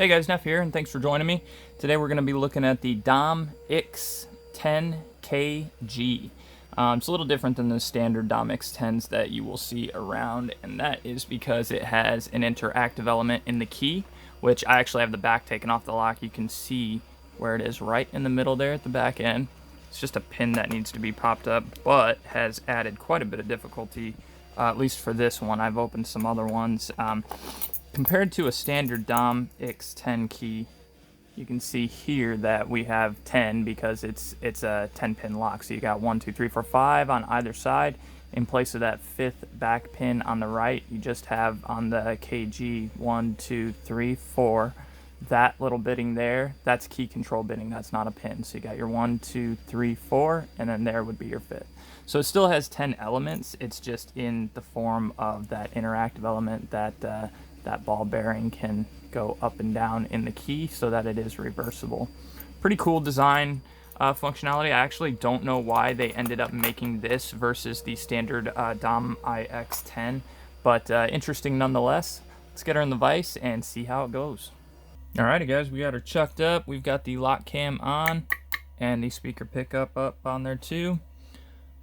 Hey guys, Neff here, and thanks for joining me. Today we're going to be looking at the DOM IX10KG. It's a little different than the standard DOM X10s that you will see around, and that is because it has an interactive element in the key, which I actually have the back taken off the lock. You can see where it is right in the middle there at the back end. It's just a pin that needs to be popped up, but has added quite a bit of difficulty, at least for this one. I've opened some other ones. Compared to a standard DOM X10 key, you can see here that we have 10 because it's a 10-pin lock. So you got 1, 2, 3, 4, 5 on either side. In place of that 5th back pin on the right, you just have on the KG 1, 2, 3, 4. That little bitting there, that's key control bitting. That's not a pin. So you got your 1, 2, 3, 4, and then there would be your 5th. So it still has 10 elements. It's just in the form of that interactive element that that ball bearing can go up and down in the key so that it is reversible. Pretty cool design functionality. I actually don't know why they ended up making this versus the standard DOM IX10, but interesting nonetheless. Let's get her in the vise and see how it goes. Alrighty guys, we got her chucked up. We've got the lock cam on and the speaker pickup up on there too.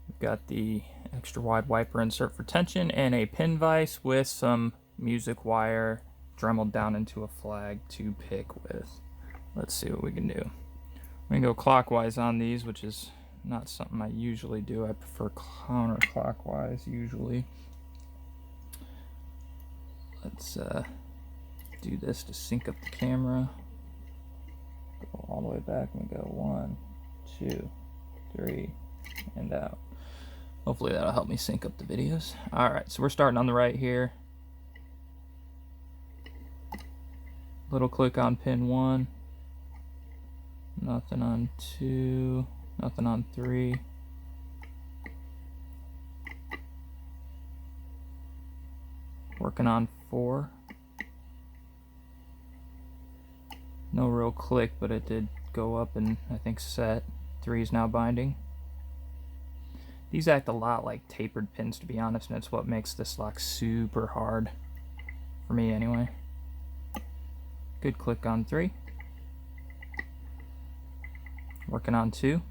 We've got the extra wide wiper insert for tension and a pin vise with some music wire dremeled down into a flag to pick with. Let's see what we can do. We're gonna go clockwise on these, which is not something I usually do. I prefer counterclockwise usually. Let's do this to sync up the camera. Go all the way back and we go 1, 2, 3, and out. Hopefully that'll help me sync up the videos. Alright, so we're starting on the right here. Little click on pin 1, nothing on 2, nothing on 3. Working on 4. No real click, but it did go up and I think set. 3 is now binding. These act a lot like tapered pins, to be honest, and it's what makes this lock super hard. For me anyway. Good click on 3. Working on 2.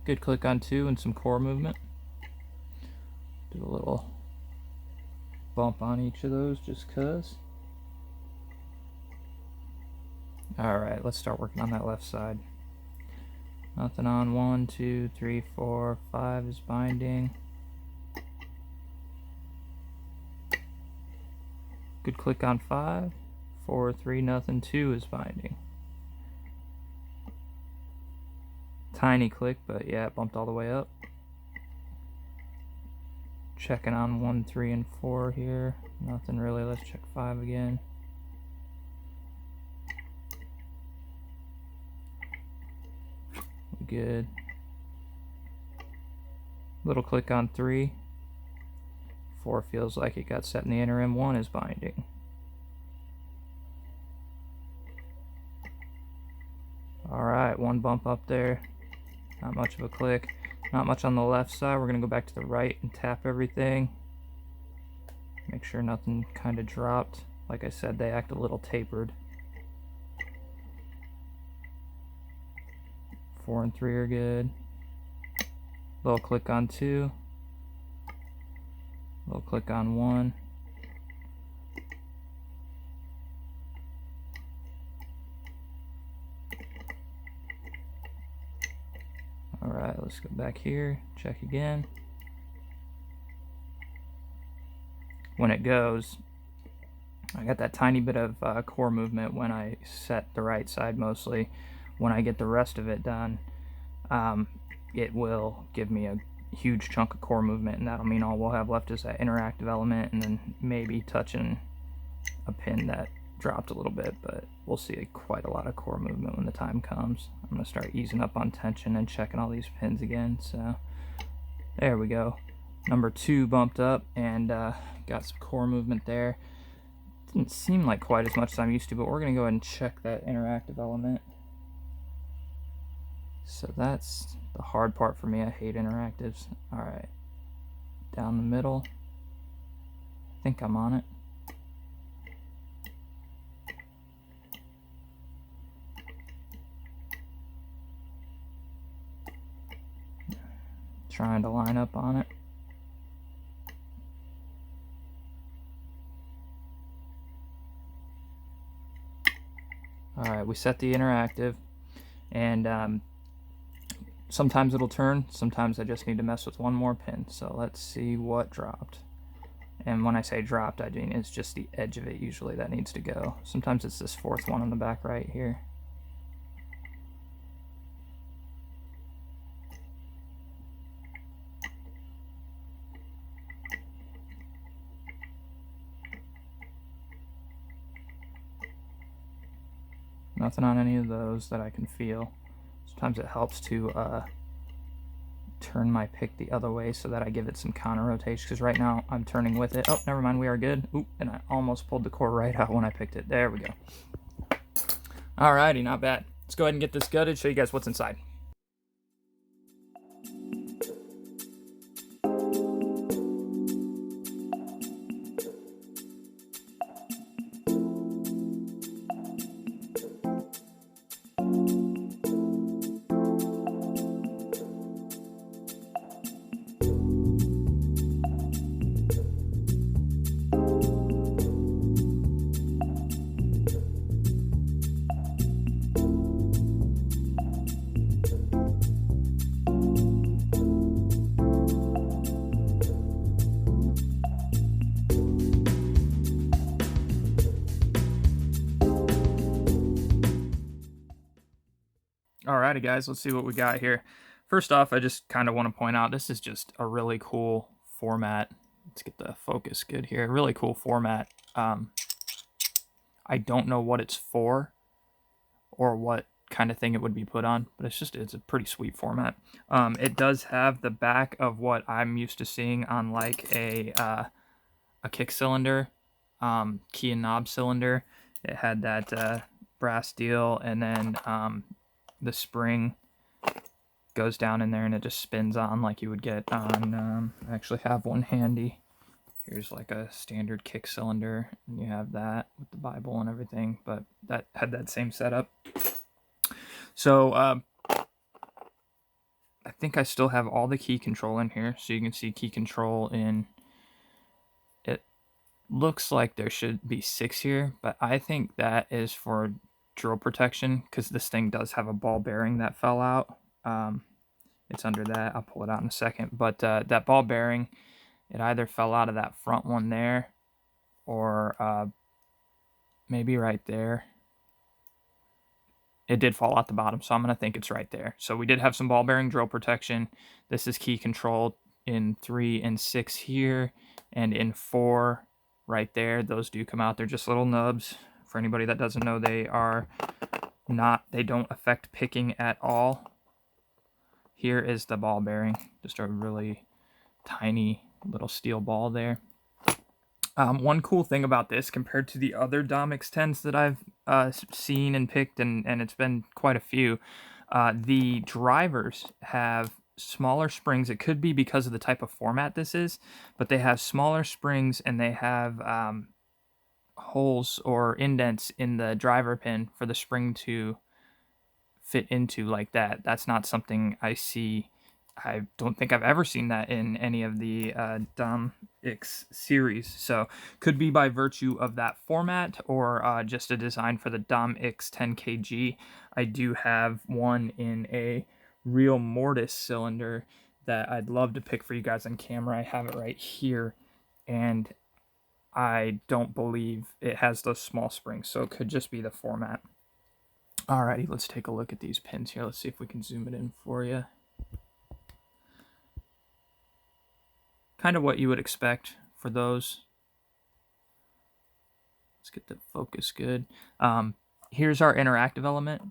Good click on 2 and some core movement. Do a little bump on each of those just cuz. Alright, let's start working on that left side. Nothing on 1, 2, 3, 4, 5 is binding. Good click on 5. 4, 3, nothing. 2 is binding. Tiny click, but yeah, it bumped all the way up. Checking on 1, 3, and 4 here. Nothing really. Let's check 5 again. Good. Little click on 3. 4 feels like it got set in the interim. 1 is binding. Alright, 1 bump up there. Not much of a click. Not much on the left side. We're going to go back to the right and tap everything. Make sure nothing kind of dropped. Like I said, they act a little tapered. 4 and 3 are good. Little click on 2. Little click on 1. Alright, let's go back here. Check again. When it goes, I got that tiny bit of core movement when I set the right side mostly. When I get the rest of it done, it will give me a huge chunk of core movement, and that'll mean all we'll have left is that interactive element and then maybe touching a pin that dropped a little bit, but we'll see quite a lot of core movement when the time comes. I'm going to start easing up on tension and checking all these pins again. So there we go. Number 2 bumped up and got some core movement there. Didn't seem like quite as much as I'm used to, but we're going to go ahead and check that interactive element. So that's the hard part for me. I hate interactives. All right, down the middle. I think I'm on it. Trying to line up on it. All right, we set the interactive, and sometimes it'll turn, sometimes I just need to mess with one more pin. So let's see what dropped. And when I say dropped, I mean it's just the edge of it usually that needs to go. Sometimes it's this fourth one on the back right here. Nothing on any of those that I can feel. Sometimes it helps to turn my pick the other way so that I give it some counter rotation, because right now I'm turning with it. Oh, never mind, we are good. Oop, and I almost pulled the core right out when I picked it. There we go. Alrighty, not bad. Let's go ahead and get this gutted, show you guys what's inside. Alrighty guys, let's see what we got here. First off, I just kind of want to point out this is just a really cool format. Let's get the focus good here. Really cool format. I don't know what it's for or what kind of thing it would be put on, but it's a pretty sweet format. It does have the back of what I'm used to seeing on like a kick cylinder, key and knob cylinder. It had that brass deal, and then the spring goes down in there and it just spins on like you would get on, I actually have one handy. Here's like a standard kick cylinder, and you have that with the Bible and everything, but that had that same setup. So I think I still have all the key control in here, so you can see key control in, it looks like there should be 6 here, but I think that is for drill protection, because this thing does have a ball bearing that fell out. It's under that. I'll pull it out in a second, but that ball bearing, it either fell out of that front one there, or maybe right there. It did fall out the bottom, so I'm going to think it's right there. So we did have some ball bearing drill protection. This is key control in 3 and 6 here, and in 4 right there. Those do come out. They're just little nubs. For anybody that doesn't know, they don't affect picking at all. Here is the ball bearing, just a really tiny little steel ball there. One cool thing about this compared to the other Dom X10s that I've seen and picked, and it's been quite a few, the drivers have smaller springs. It could be because of the type of format this is, but they have smaller springs, and they have holes or indents in the driver pin for the spring to fit into like that. That's not something I see. I don't think I've ever seen that in any of the Dom X series. So could be by virtue of that format, or just a design for the Dom IX10KG. I do have one in a real mortise cylinder that I'd love to pick for you guys on camera. I have it right here, and I don't believe it has those small springs, so it could just be the format. Alrighty, let's take a look at these pins here. Let's see if we can zoom it in for you. Kind of what you would expect for those. Let's get the focus good. Here's our interactive element.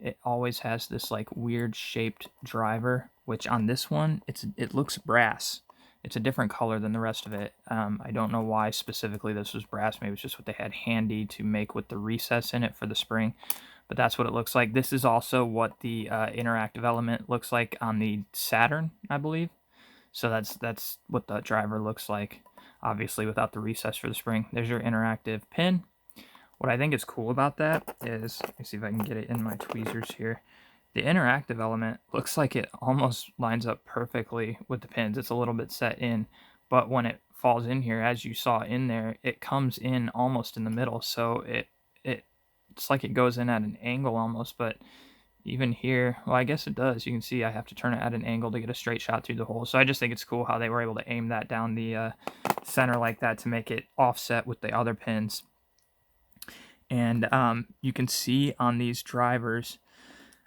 It always has this like weird shaped driver, which on this one, it looks brass. It's a different color than the rest of it. I don't know why specifically this was brass. Maybe it's just what they had handy to make with the recess in it for the spring. but that's what it looks like. This is also what the interactive element looks like on the Saturn, I believe. So that's what the driver looks like, obviously without the recess for the spring. There's your interactive pin. What I think is cool about that is, let me see if I can get it in my tweezers here. The interactive element looks like it almost lines up perfectly with the pins. It's a little bit set in, but when it falls in here, as you saw in there, it comes in almost in the middle. So it's like it goes in at an angle almost, but even here, well, I guess it does. You can see I have to turn it at an angle to get a straight shot through the hole. So I just think it's cool how they were able to aim that down the center like that to make it offset with the other pins. And you can see on these drivers,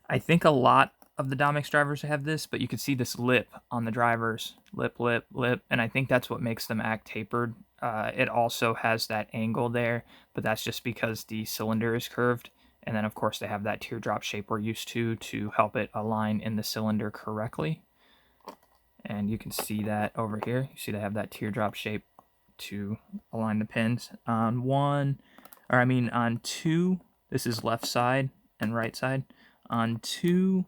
I think a lot of the Domix drivers have this, but you can see this lip on the drivers, lip, and I think that's what makes them act tapered. It also has that angle there, but that's just because the cylinder is curved. And then, of course, they have that teardrop shape we're used to help it align in the cylinder correctly. And you can see that over here. You see they have that teardrop shape to align the pins. On two, this is left side and right side. On two,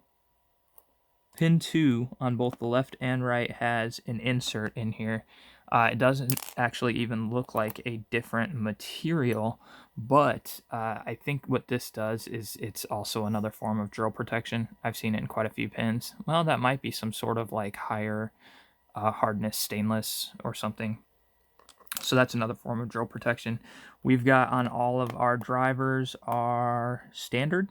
pin 2 on both the left and right has an insert in here. It doesn't actually even look like a different material, but I think what this does is it's also another form of drill protection. I've seen it in quite a few pins. Well, that might be some sort of like higher hardness stainless or something. So that's another form of drill protection. We've got on all of our drivers our standard.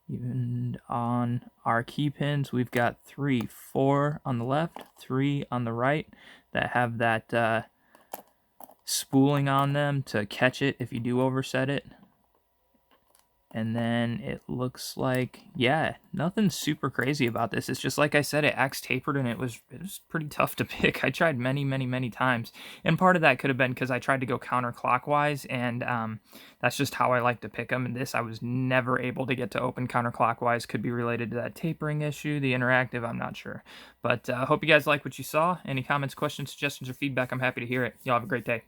Even on our key pins, we've got 4 on the left, 3 on the right that have that spooling on them to catch it if you do overset it. And then it looks like, yeah, nothing super crazy about this. It's just like I said, it acts tapered, and it was pretty tough to pick. I tried many times, and part of that could have been because I tried to go counterclockwise, and that's just how I like to pick them. And this, I was never able to get to open counterclockwise. Could be related to that tapering issue, the interactive, I'm not sure. But I hope you guys like what you saw. Any comments, questions, suggestions, or feedback, I'm happy to hear it. Y'all have a great day.